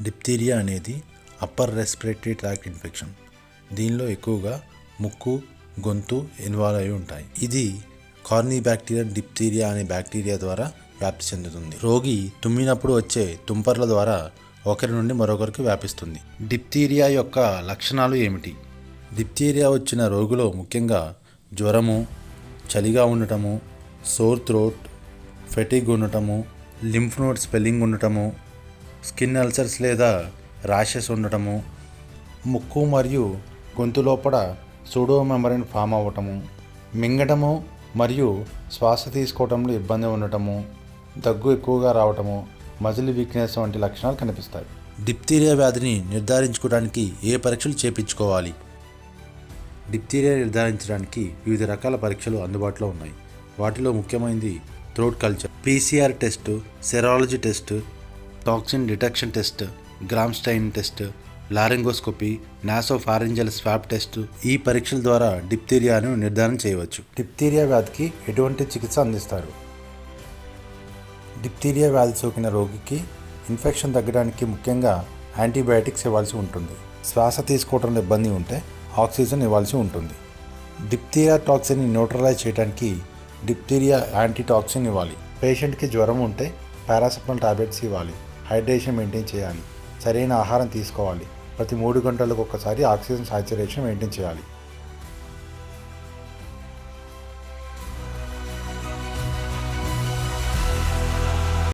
Diphtheria అనేది upper respiratory tract infection. దీనిలో ఎక్కువగా ముక్కు, గొంతు ఇన్వాల్వ్ అయి ఉంటాయి. ఇది కార్నిబ్యాక్టీరియం డిప్తీరియా అనే బ్యాక్టీరియా ద్వారా వ్యాప్తి చెందుతుంది. రోగి తుమ్మినప్పుడు వచ్చే తుంపర్ల ద్వారా ఒకరి నుండి మరొకరికి వ్యాపిస్తుంది. డిప్తీరియా యొక్క లక్షణాలు ఏమిటి? డిప్తీరియా వచ్చిన రోగులో ముఖ్యంగా జ్వరము, చలిగా ఉండటము, సోర్ థ్రోట్, ఫెటిగ్ ఉండటము, లింఫ్ నోడ్ స్వెల్లింగ్ ఉండటము, స్కిన్ అల్సర్స్ లేదా ర్యాషెస్ ఉండటము, ముక్కు మరియు గొంతు లోపల సూడో మెంబ్రేన్ ఫామ్ అవ్వటము, మింగటము మరియు శ్వాస తీసుకోవడంలో ఇబ్బంది ఉండటము, దగ్గు ఎక్కువగా రావటము, మజిల్ వీక్నెస్ వంటి లక్షణాలు కనిపిస్తాయి. డిప్తీరియా వ్యాధిని నిర్ధారించుకోవడానికి ఏ పరీక్షలు చేయించుకోవాలి? డిప్తీరియా నిర్ధారించడానికి వివిధ రకాల పరీక్షలు అందుబాటులో ఉన్నాయి. వాటిలో ముఖ్యమైనది throat culture, PCR test, serology test, toxin detection test, gram stain test, laryngoscopy, nasopharyngeal swab test. ఈ పరీక్షల ద్వారా డిప్తీరియాను నిర్ధారణ చేయవచ్చు. డిప్తీరియా వ్యాధికి ఎటువంటి చికిత్స అందిస్తారు? డిప్తీరియా వ్యాధి సోకిన రోగికి ఇన్ఫెక్షన్ తగ్గడానికి ముఖ్యంగా యాంటీబయాటిక్స్ ఇవ్వాల్సి ఉంటుంది. శ్వాస తీసుకోవడంలో ఇబ్బంది ఉంటే ఆక్సిజన్ ఇవ్వాల్సి ఉంటుంది. డిప్తీరియా టాక్సిన్ని న్యూట్రలైజ్ చేయడానికి డిప్తీరియా యాంటీటాక్సిన్ ఇవ్వాలి. పేషెంట్కి జ్వరం ఉంటే పారాసిటమాల్ టాబ్లెట్స్ ఇవ్వాలి. హైడ్రేషన్ మెయింటైన్ చేయాలి. సరైన ఆహారం తీసుకోవాలి. ప్రతి 3 గంటలకు ఒకసారి ఆక్సిజన్ సాచురేషన్ మెయింటైన్ చేయాలి.